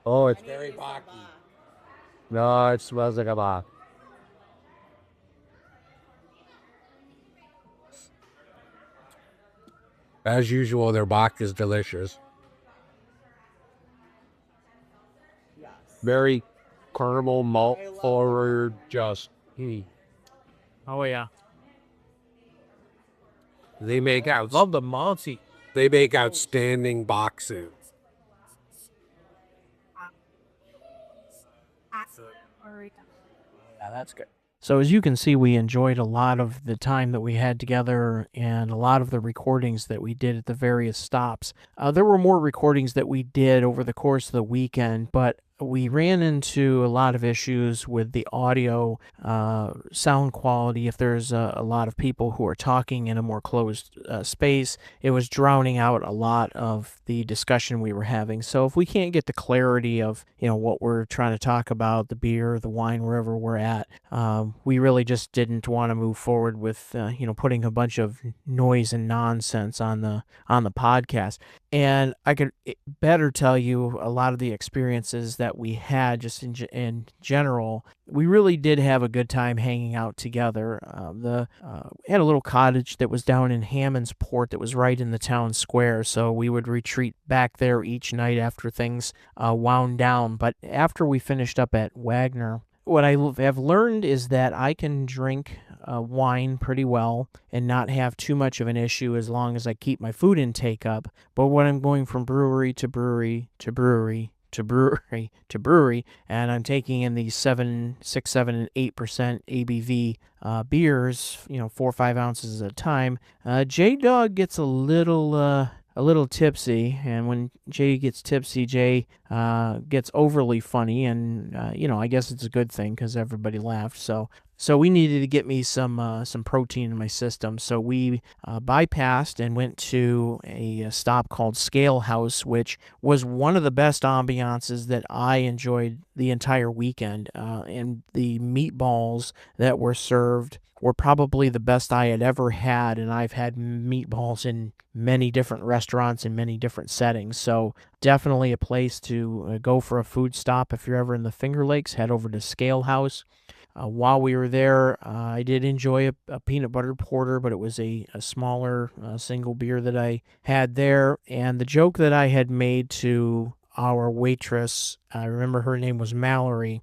S3: Oh, it's very bocky. No, it smells like a Bach. As usual, their Bach is delicious. Very caramel malt forward, just.
S1: Oh yeah.
S3: They make out.
S1: Love the Monty.
S3: They make outstanding boxes.
S1: Yeah, that's good.
S4: So as you can see, we enjoyed a lot of the time that we had together and a lot of the recordings that we did at the various stops. There were more recordings that we did over the course of the weekend, but
S1: we ran into a lot of issues with the audio sound quality. If there's a lot of people who are talking in a more closed space, it was drowning out a lot of the discussion we were having. So if we can't get the clarity of what we're trying to talk about, the beer, the wine, wherever we're at, we really just didn't want to move forward with putting a bunch of noise and nonsense on the podcast. And I could better tell you a lot of the experiences that we had just in general. We really did have a good time hanging out together. We had a little cottage that was down in Hammondsport that was right in the town square, so we would retreat back there each night after things wound down. But after we finished up at Wagner, what I have learned is that I can drink wine pretty well and not have too much of an issue as long as I keep my food intake up. But when I'm going from brewery to brewery to brewery to brewery to brewery, and I'm taking in these 7, 6, 7, and 8% ABV beers, 4 or 5 ounces at a time, J-Dog gets a little tipsy, and when Jay gets tipsy, Jay gets overly funny, and I guess it's a good thing because everybody laughed. So we needed to get me some protein in my system. So we bypassed and went to a stop called Scale House, which was one of the best ambiances that I enjoyed the entire weekend. And the meatballs that were served were probably the best I had ever had, and I've had meatballs in many different restaurants in many different settings. So definitely a place to go for a food stop. If you're ever in the Finger Lakes, head over to Scale House. While we were there, I did enjoy a peanut butter porter, but it was a smaller single beer that I had there. And the joke that I had made to our waitress, I remember her name was Mallory.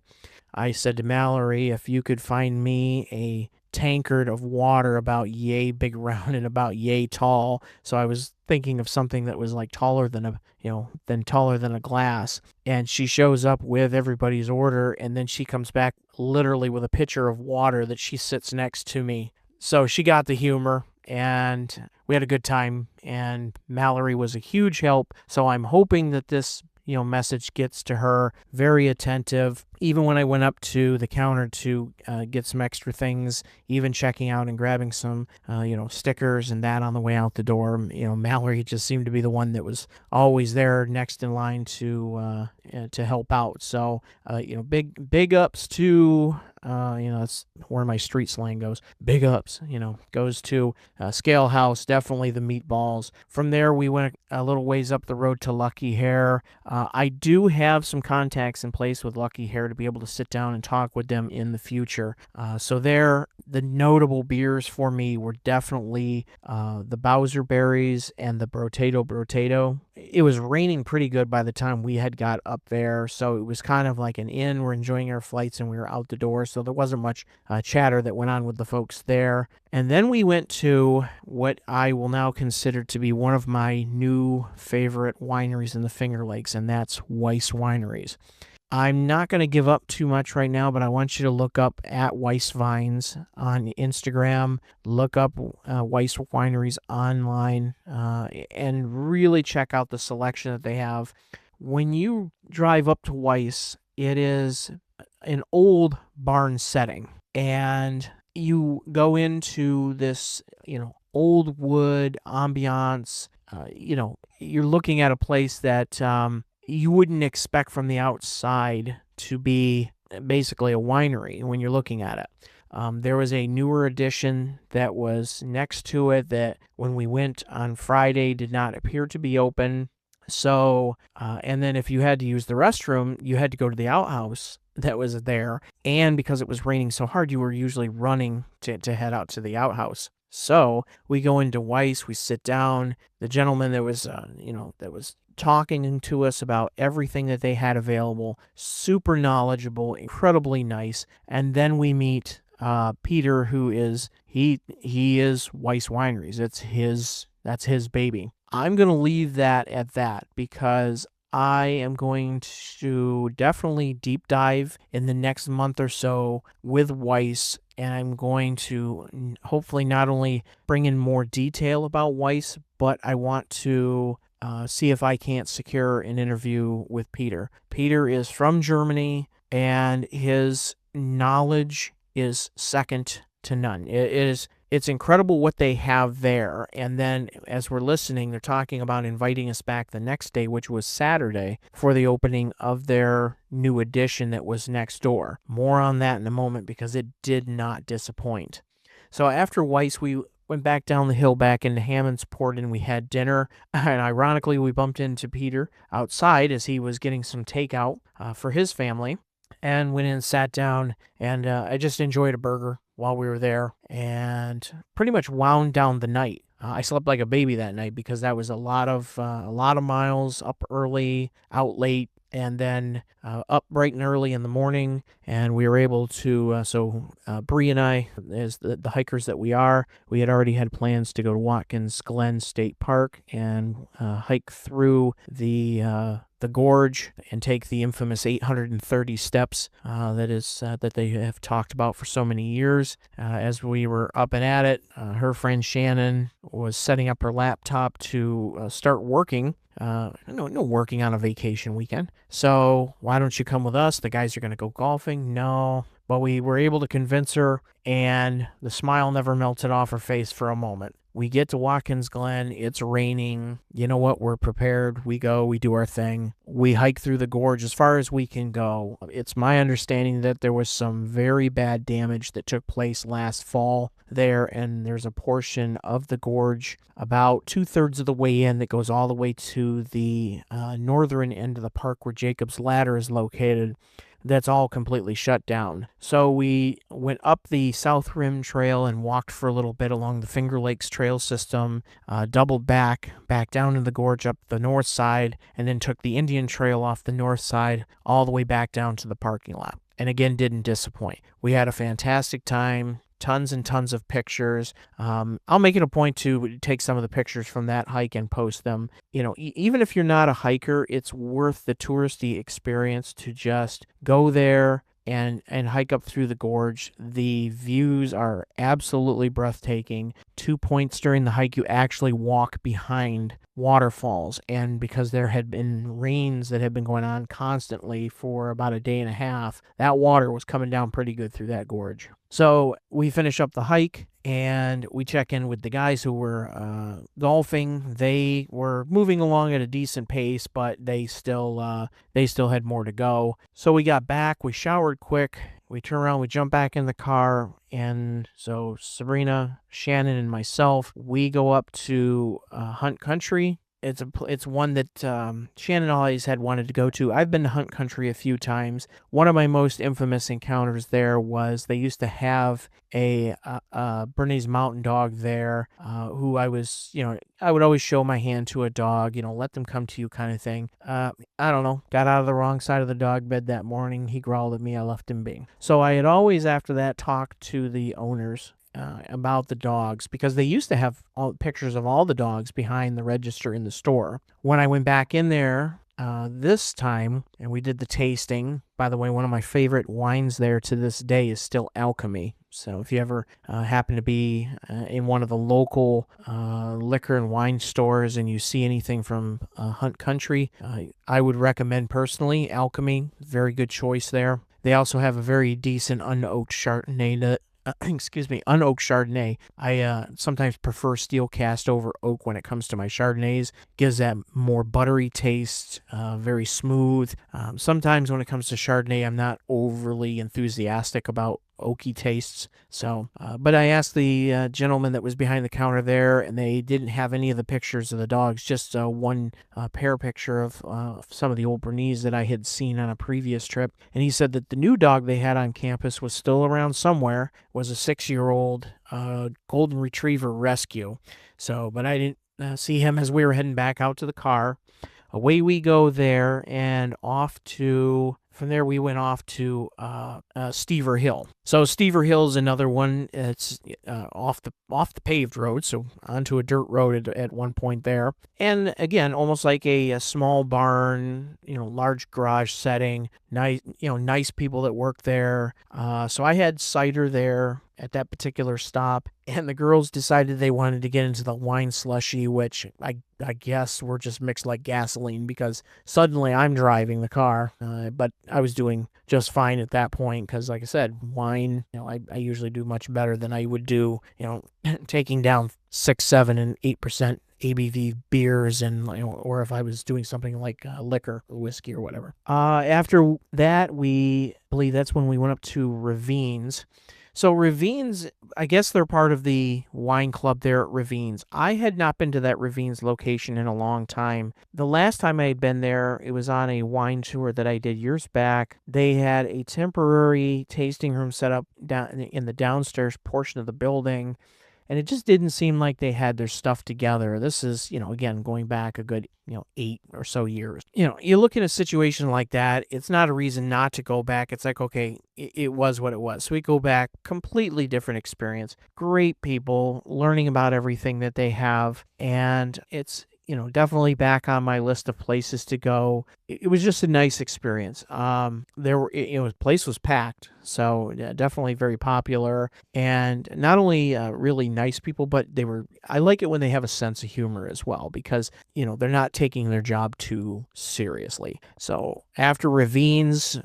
S1: I said to Mallory, if you could find me a tankard of water about yay big round and about yay tall. So I was thinking of something that was like taller than a glass. And she shows up with everybody's order, and then she comes back literally with a pitcher of water that she sits next to me. So she got the humor, and we had a good time, and Mallory was a huge help. So I'm hoping that this message gets to her. Very attentive. Even when I went up to the counter to get some extra things, even checking out and grabbing some, stickers and that on the way out the door, Mallory just seemed to be the one that was always there next in line to help out. So, big ups to, that's where my street slang goes. Big ups, goes to Scale House, definitely the meatballs. From there, we went a little ways up the road to Lucky Hare. I do have some contacts in place with Lucky Hare to be able to sit down and talk with them in the future. So there, the notable beers for me were definitely the Bowser Berries and the Brotato. It was raining pretty good by the time we had got up there, so it was kind of like an inn. We're enjoying our flights and we were out the door, so there wasn't much chatter that went on with the folks there. And then we went to what I will now consider to be one of my new favorite wineries in the Finger Lakes, and that's Weis Wineries. I'm not going to give up too much right now, but I want you to look up at Weis Vines on Instagram, look up Weis Wineries online, and really check out the selection that they have. When you drive up to Weis, it is an old barn setting, and you go into this, old wood ambiance. You're looking at a place that you wouldn't expect from the outside to be basically a winery when you're looking at it. There was a newer addition that was next to it that when we went on Friday did not appear to be open. So, and then if you had to use the restroom, you had to go to the outhouse that was there. And because it was raining so hard, you were usually running to head out to the outhouse. So we go into Weis, we sit down. The gentleman that was, that was talking to us about everything that they had available, super knowledgeable, incredibly nice. And then we meet Peter, who is he is Weis Wineries. That's his baby. I'm going to leave that at that because I am going to definitely deep dive in the next month or so with Weis, and I'm going to hopefully not only bring in more detail about Weis, but I want to see if I can't secure an interview with Peter. Peter is from Germany, and his knowledge is second to none. It's incredible what they have there. And then as we're listening, they're talking about inviting us back the next day, which was Saturday, for the opening of their new addition that was next door. More on that in a moment, because it did not disappoint. So after Weis, we went back down the hill back into Hammondsport, and we had dinner. And ironically, we bumped into Peter outside as he was getting some takeout for his family, and went in and sat down, and I just enjoyed a burger while we were there, and pretty much wound down the night. I slept like a baby that night, because that was a lot of miles, up early, out late, and then up bright and early in the morning. And we were able to, Bree and I, as the hikers that we are, we had already had plans to go to Watkins Glen State Park and hike through the gorge and take the infamous 830 steps that they have talked about for so many years. As we were up and at it, her friend Shannon was setting up her laptop to start working. No working on a vacation weekend. So why don't you come with us? The guys are going to go golfing. No. But we were able to convince her, and the smile never melted off her face for a moment. We get to Watkins Glen. It's raining. You know what? We're prepared. We go. We do our thing. We hike through the gorge as far as we can go. It's my understanding that there was some very bad damage that took place last fall there, and there's a portion of the gorge about 2/3 of the way in that goes all the way to the northern end of the park where Jacob's Ladder is located. That's all completely shut down. So we went up the South Rim Trail and walked for a little bit along the Finger Lakes Trail system, doubled back down to the gorge up the north side, and then took the Indian Trail off the north side all the way back down to the parking lot. And again, didn't disappoint. We had a fantastic time. Tons and tons of pictures. I'll make it a point to take some of the pictures from that hike and post them. You know, even if you're not a hiker, it's worth the touristy experience to just go there and hike up through the gorge. The views are absolutely breathtaking. 2 points during the hike, you actually walk behind waterfalls, and because there had been rains that had been going on constantly for about a day and a half, that water was coming down pretty good through that gorge. So we finish up the hike, and we check in with the guys who were golfing. They were moving along at a decent pace, but they still had more to go. So we got back, we showered quick, we turn around, we jump back in the car, and so Sabrina, Shannon, and myself, we go up to Hunt Country. It's one that Shannon always had wanted to go to. I've been to Hunt Country a few times. One of my most infamous encounters there was they used to have a Bernese Mountain Dog there, who I would always show my hand to a dog, let them come to you kind of thing. I don't know, got out of the wrong side of the dog bed that morning. He growled at me. I left him be. So I had always, after that, talked to the owners about the dogs, because they used to have pictures of all the dogs behind the register in the store. When I went back in there this time and we did the tasting, by the way, one of my favorite wines there to this day is still Alchemy. So if you ever happen to be in one of the local liquor and wine stores and you see anything from Hunt Country, I would recommend personally Alchemy. Very good choice there. They also have a very decent unoaked Chardonnay unoaked Chardonnay. I sometimes prefer steel cast over oak when it comes to my Chardonnays. Gives that more buttery taste, very smooth. Sometimes when it comes to Chardonnay, I'm not overly enthusiastic about oaky tastes. So, but I asked the gentleman that was behind the counter there, and they didn't have any of the pictures of the dogs, just one pair picture of some of the old Bernese that I had seen on a previous trip. And he said that the new dog they had on campus was still around somewhere, was a 6-year-old golden retriever rescue. So, but I didn't see him as we were heading back out to the car. Away we go there, and from there we went off to Stever Hill. So Stever Hill is another one. It's off the paved road, so onto a dirt road at one point there. And again, almost like a small barn, large garage setting. Nice, nice people that work there. So I had cider there. at that particular stop, and the girls decided they wanted to get into the wine slushy, which I guess were just mixed like gasoline, because suddenly I'm driving the car, but I was doing just fine at that point because, like I said, wine, I usually do much better than I would do, taking down 6, 7, and 8% ABV beers, and or if I was doing something like liquor, whiskey, or whatever. After that, I believe that's when we went up to Ravines. So Ravines, I guess they're part of the wine club there at Ravines. I had not been to that Ravines location in a long time. The last time I had been there, it was on a wine tour that I did years back. They had a temporary tasting room set up down in the downstairs portion of the building, and it just didn't seem like they had their stuff together. This is, again, going back a good, 8 or so years. You look at a situation like that, it's not a reason not to go back. It's like, okay, it was what it was. So we go back, completely different experience. Great people, learning about everything that they have, and it's, definitely back on my list of places to go. It was just a nice experience. The place was packed, so definitely very popular, and not only really nice people, but I like it when they have a sense of humor as well, because, they're not taking their job too seriously. So after Ravines,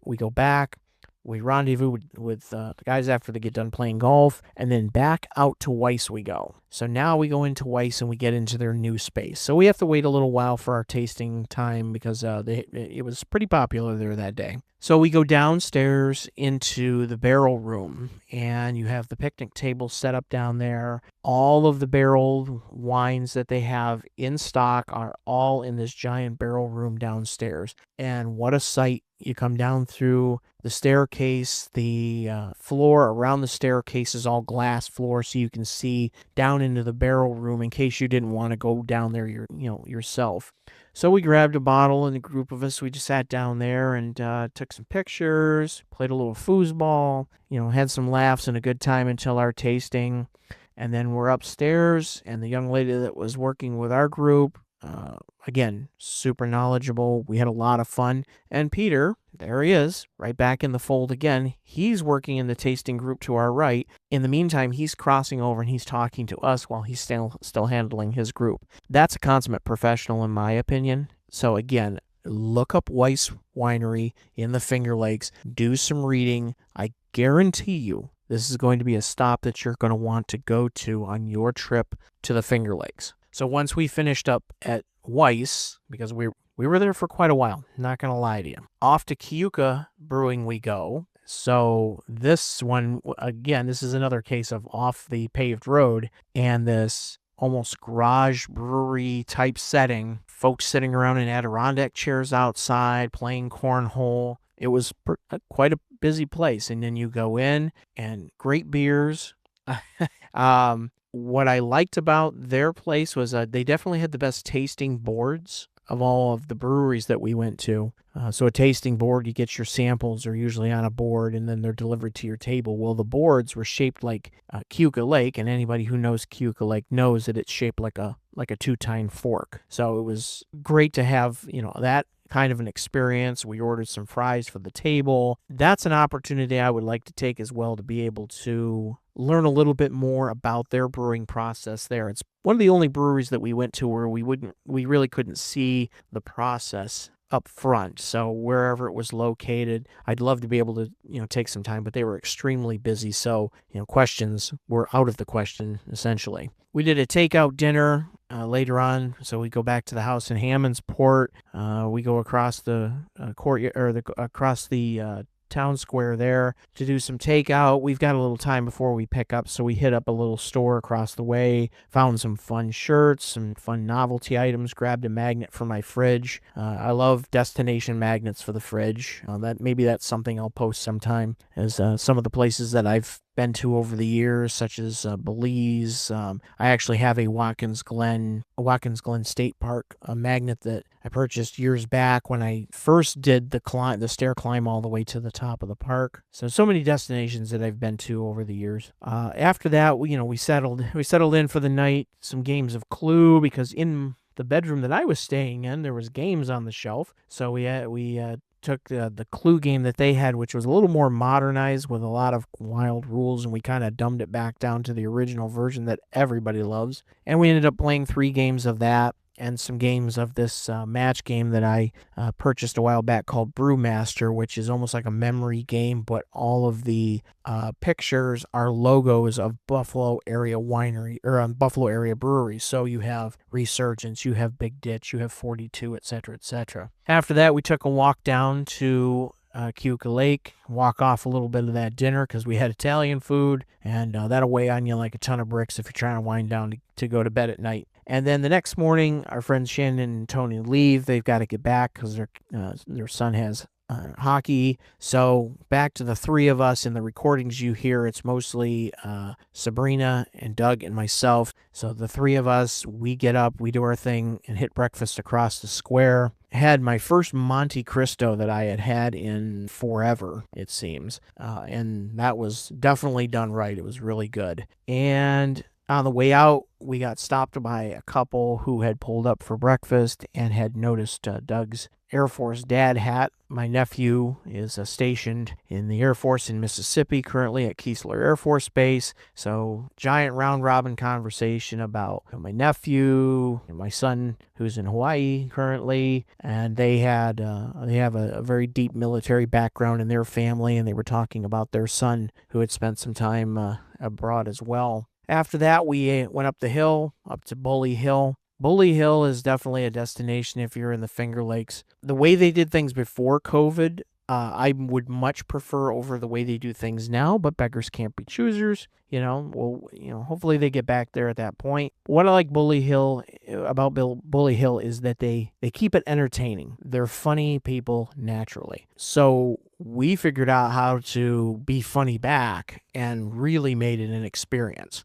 S1: we go back. We rendezvous with the guys after they get done playing golf, and then back out to Weis we go. So now we go into Weis and we get into their new space. So we have to wait a little while for our tasting time because it was pretty popular there that day. So we go downstairs into the barrel room, and you have the picnic table set up down there. All of the barrel wines that they have in stock are all in this giant barrel room downstairs. And what a sight. You come down through the staircase, the floor around the staircase is all glass floor, so you can see down into the barrel room in case you didn't want to go down there yourself. So we grabbed a bottle, and a group of us, we just sat down there and took some pictures, played a little foosball, had some laughs and a good time until our tasting. And then we're upstairs, and the young lady that was working with our group, again, super knowledgeable. We had a lot of fun. And Peter, there he is, right back in the fold again. He's working in the tasting group to our right. In the meantime, he's crossing over and he's talking to us while he's still handling his group. That's a consummate professional, in my opinion. So again, look up Weis Winery in the Finger Lakes. Do some reading. I guarantee you this is going to be a stop that you're going to want to go to on your trip to the Finger Lakes. So once we finished up at Weis, because we were there for quite a while, not going to lie to you, off to Hare Brewing we go. So this one, again, this is another case of off the paved road and this almost garage brewery type setting. Folks sitting around in Adirondack chairs outside playing cornhole. It was quite a busy place. And then you go in and great beers. What I liked about their place was they definitely had the best tasting boards of all of the breweries that we went to. So a tasting board, you get your samples are usually on a board and then they're delivered to your table. Well, the boards were shaped like Keuka Lake, and anybody who knows Keuka Lake knows that it's shaped like a two-tine fork. So it was great to have, that kind of an experience. We ordered some fries for the table. That's an opportunity I would like to take as well, to be able to learn a little bit more about their brewing process there. It's one of the only breweries that we went to where we really couldn't see the process up front. So wherever it was located, I'd love to be able to, take some time, but they were extremely busy. So, questions were out of the question, essentially. We did a takeout dinner later on. So we go back to the house in Hammondsport. We go across the courtyard, or across the town square there to do some takeout. We've got a little time before we pick up, so we hit up a little store across the way, found some fun shirts, some fun novelty items, grabbed a magnet for my fridge. I love destination magnets for the fridge. That's something I'll post sometime, as some of the places that I've been to over the years, such as Belize. I actually have a Watkins Glen State Park, a magnet that I purchased years back when I first did the stair climb all the way to the top of the park. So many destinations that I've been to over the years. After that, we settled in for the night. Some games of Clue, because in the bedroom that I was staying in, there was games on the shelf. So we
S4: took the Clue game that they had, which was a little more modernized with a lot of wild rules, and we kind of dumbed it back down to the original version that everybody loves. And we ended up playing 3 games of that and some games of this match game that I purchased a while back called Brewmaster, which is almost like a memory game, but all of the pictures are logos of Buffalo area winery or Buffalo area breweries. So you have Resurgence, you have Big Ditch, you have 42, etc., etc. After that, we took a walk down to Keuka Lake, walk off a little bit of that dinner because we had Italian food, and that'll weigh on you like a ton of bricks if you're trying to wind down to go to bed at night. And then the next morning, our friends Shannon and Tony leave. They've got to get back because their son has hockey. So back to the 3 of us. In the recordings you hear, it's mostly Sabrina and Doug and myself. So the 3 of us, we get up, we do our thing, and hit breakfast across the square. Had my first Monte Cristo that I had in forever, it seems. And that was definitely done right. It was really good. And on the way out, we got stopped by a couple who had pulled up for breakfast and had noticed Doug's Air Force dad hat. My nephew is stationed in the Air Force in Mississippi, currently at Keesler Air Force Base. So giant round-robin conversation about my nephew and my son, who's in Hawaii currently, and they have a very deep military background in their family, and they were talking about their son who had spent some time abroad as well. After that, we went up the hill, up to Bully Hill. Bully Hill is definitely a destination if you're in the Finger Lakes. The way they did things before COVID, I would much prefer over the way they do things now, but beggars can't be choosers. Hopefully they get back there at that point. What I like Bully Hill is that they keep it entertaining. They're funny people naturally. So we figured out how to be funny back and really made it an experience.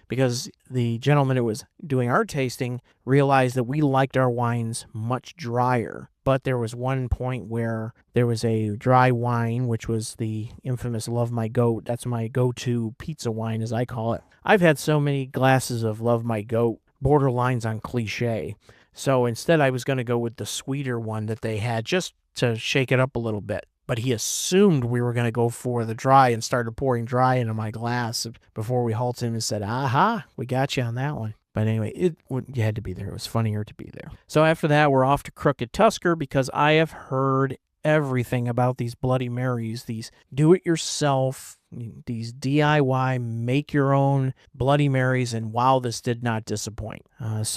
S4: Because the gentleman who was doing our tasting realized that we liked our wines much drier. But there was one point where there was a dry wine, which was the infamous Love My Goat. That's my go-to pizza wine, as I call it. I've had so many glasses of Love My Goat, borderlines on cliche. So instead, I was going to go with the sweeter one that they had just to shake it up a little bit. But he assumed we were going to go for the dry and started pouring dry into my glass before we halted him and said, aha, we got you on that one. But anyway, you had to be there. It was funnier to be there. So after that, we're off to Crooked Tusker because I have heard everything about these Bloody Marys, these do-it-yourself, these DIY, make-your-own Bloody Marys, and wow, this did not disappoint. I'll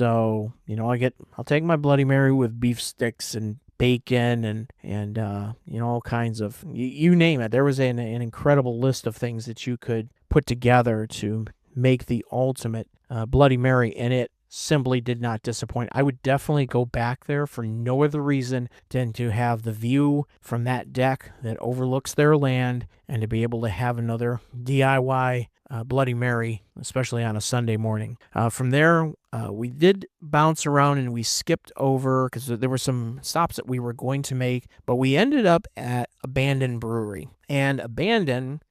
S4: take my Bloody Mary with beef sticks and bacon and all kinds of, you name it. There was an incredible list of things that you could put together to make the ultimate Bloody Mary, and it simply did not disappoint. I would definitely go back there for no other reason than to have the view from that deck that overlooks their land and to be able to have another DIY Bloody Mary, especially on a Sunday morning. From there, we did bounce around and we skipped over because there were some stops that we were going to make, but we ended up at Abandon Brewery. And Abandon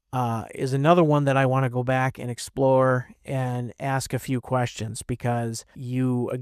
S4: is another one that I want to go back and explore and ask a few questions because you're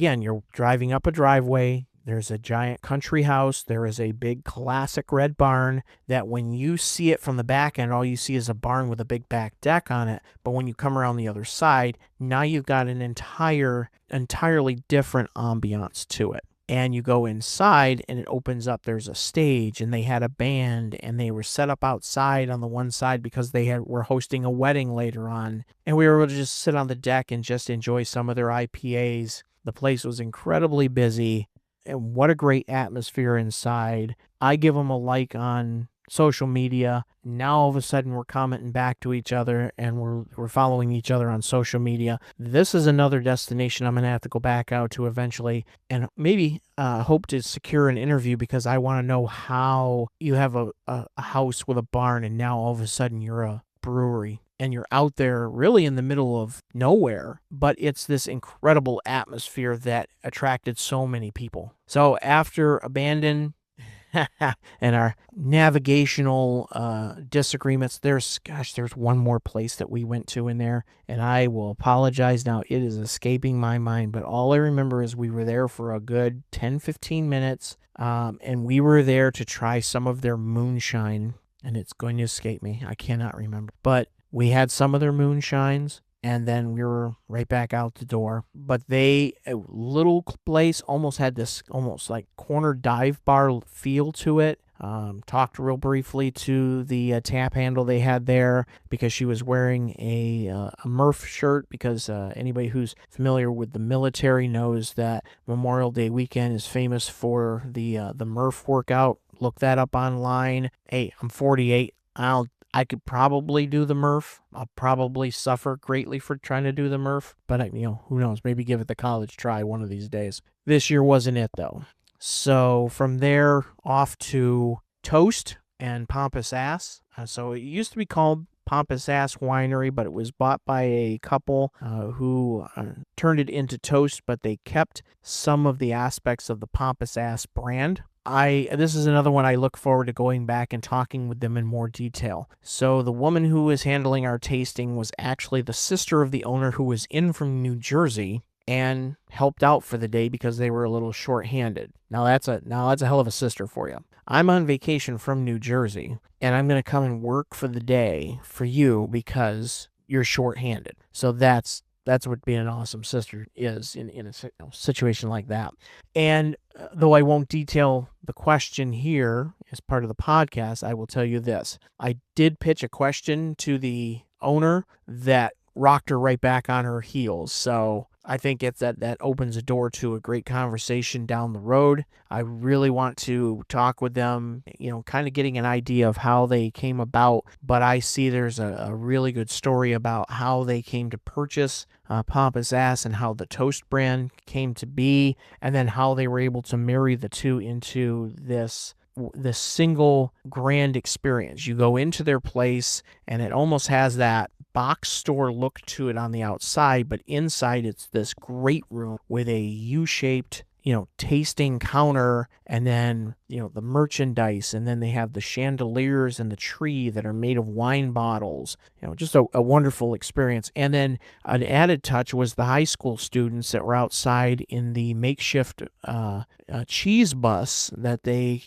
S4: driving up a driveway. There's a giant country house. There is a big classic red barn that when you see it from the back end, all you see is a barn with a big back deck on it. But when you come around the other side, now you've got an entirely different ambiance to it. And you go inside and it opens up. There's a stage and they had a band and they were set up outside on the one side because they were hosting a wedding later on. And we were able to just sit on the deck and just enjoy some of their IPAs. The place was incredibly busy. And what a great atmosphere inside. I give them a like on social media. Now all of a sudden we're commenting back to each other and we're following each other on social media. This is another destination I'm going to have to go back out to eventually and maybe hope to secure an interview because I want to know how you have a house with a barn and now all of a sudden you're a brewery. And you're out there really in the middle of nowhere, but it's this incredible atmosphere that attracted so many people. So after Abandon and our navigational disagreements, there's one more place that we went to in there, and I will apologize now. It is escaping my mind, but all I remember is we were there for a good 10-15 minutes.
S1: and we were there to try some of their moonshine, and it's going to escape me. I cannot remember. But we had some of their moonshines, and then we were right back out the door. But a little place almost had this almost like corner dive bar feel to it. Talked real briefly to the tap handle they had there because she was wearing a Murph shirt, because anybody who's familiar with the military knows that Memorial Day weekend is famous for the Murph workout. Look that up online. Hey, I'm 48. I could probably do the Murph. I'll probably suffer greatly for trying to do the Murph, but who knows? Maybe give it the college try one of these days. This year wasn't it though. So from there off to Toast and Pompous Ass. So it used to be called Pompous Ass Winery, but it was bought by a couple who turned it into Toast, but they kept some of the aspects of the Pompous Ass brand. This is another one I look forward to going back and talking with them in more detail. So the woman who was handling our tasting was actually the sister of the owner, who was in from New Jersey and helped out for the day because they were a little short-handed. Now that's a hell of a sister for you. I'm on vacation from New Jersey, and I'm going to come and work for the day for you because you're short-handed. So that's what being an awesome sister is in a situation like that. And though I won't detail the question here as part of the podcast, I will tell you this. I did pitch a question to the owner that rocked her right back on her heels. So I think that opens a door to a great conversation down the road. I really want to talk with them, kind of getting an idea of how they came about. But I see there's a really good story about how they came to purchase Pompous Ass and how the Toast brand came to be, and then how they were able to marry the two into this single grand experience. You go into their place, and it almost has that box store look to it on the outside, but inside it's this great room with a U-shaped, tasting counter, and then, the merchandise, and then they have the chandeliers and the tree that are made of wine bottles. Just a wonderful experience. And then an added touch was the high school students that were outside in the makeshift cheese bus that they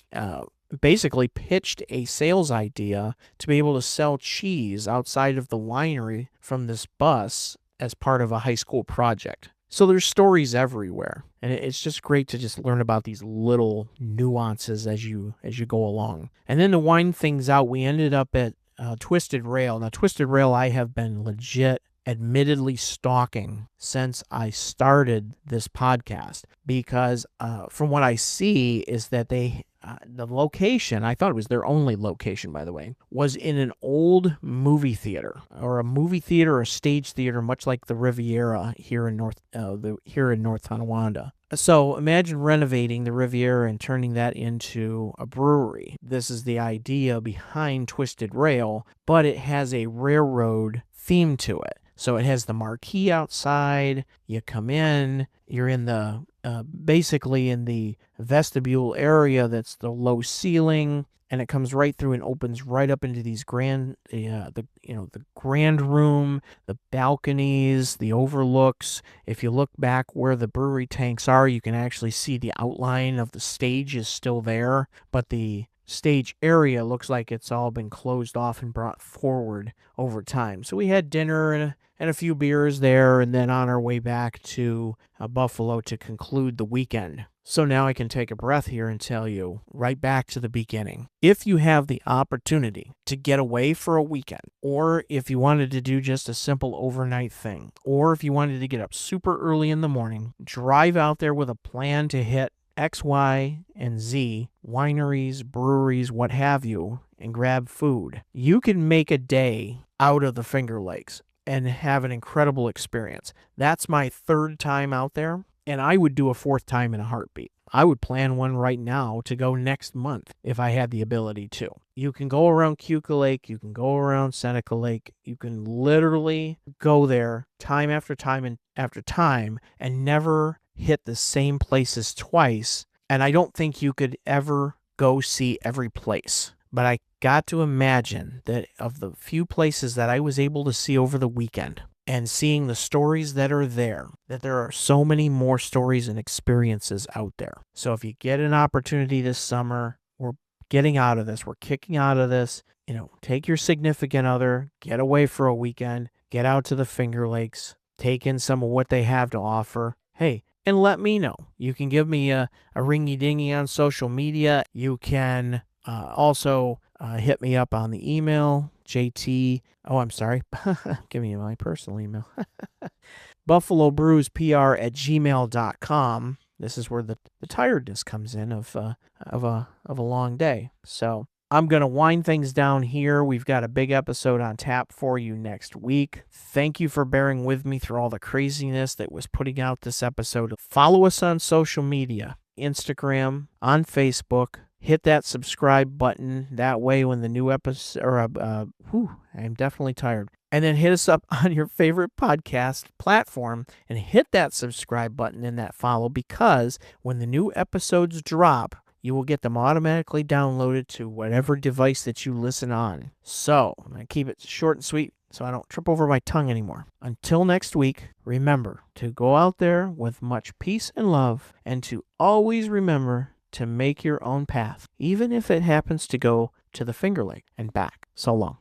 S1: basically pitched a sales idea to be able to sell cheese outside of the winery from this bus as part of a high school project. So there's stories everywhere, and it's just great to just learn about these little nuances as you go along. And then to wind things out, we ended up at Twisted Rail. Now, Twisted Rail I have been legit admittedly stalking since I started this podcast, because from what I see is that the location, I thought it was their only location, by the way, was in an old movie theater, or a stage theater, much like the Riviera here in North Tonawanda. So imagine renovating the Riviera and turning that into a brewery. This is the idea behind Twisted Rail, but it has a railroad theme to it. So it has the marquee outside. You come in, you're in the basically in the vestibule area that's the low ceiling, and it comes right through and opens right up into these the grand room, the balconies, the overlooks. If you look back where the brewery tanks are, you can actually see the outline of the stage is still there, but the stage area looks like it's all been closed off and brought forward over time. So we had dinner and a few beers there, and then on our way back to Buffalo to conclude the weekend. So now I can take a breath here and tell you right back to the beginning. If you have the opportunity to get away for a weekend, or if you wanted to do just a simple overnight thing, or if you wanted to get up super early in the morning, drive out there with a plan to hit X, Y, and Z, wineries, breweries, what have you, and grab food, you can make a day out of the Finger Lakes and have an incredible experience. That's my third time out there, and I would do a fourth time in a heartbeat. I would plan one right now to go next month if I had the ability to. You can go around Keuka Lake, you can go around Seneca Lake, you can literally go there time after time and never hit the same places twice, and I don't think you could ever go see every place. But I got to imagine that of the few places that I was able to see over the weekend, and seeing the stories that are there, that there are so many more stories and experiences out there. So if you get an opportunity this summer, we're getting out of this, we're kicking out of this, take your significant other, get away for a weekend, get out to the Finger Lakes, take in some of what they have to offer. Hey, and let me know. You can give me a ringy-dingy on social media. You can also hit me up on the email, JT. Oh, I'm sorry. Give me my personal email. buffalobrewspr@gmail.com. This is where the tiredness comes in of a long day. So I'm going to wind things down here. We've got a big episode on tap for you next week. Thank you for bearing with me through all the craziness that was putting out this episode. Follow us on social media, Instagram, on Facebook. Hit that subscribe button. That way when the new episode, I'm definitely tired. And then hit us up on your favorite podcast platform and hit that subscribe button and that follow, because when the new episodes drop, you will get them automatically downloaded to whatever device that you listen on. So I'm going to keep it short and sweet so I don't trip over my tongue anymore. Until next week, remember to go out there with much peace and love, and to always remember to make your own path, even if it happens to go to the Finger Lake and back. So long.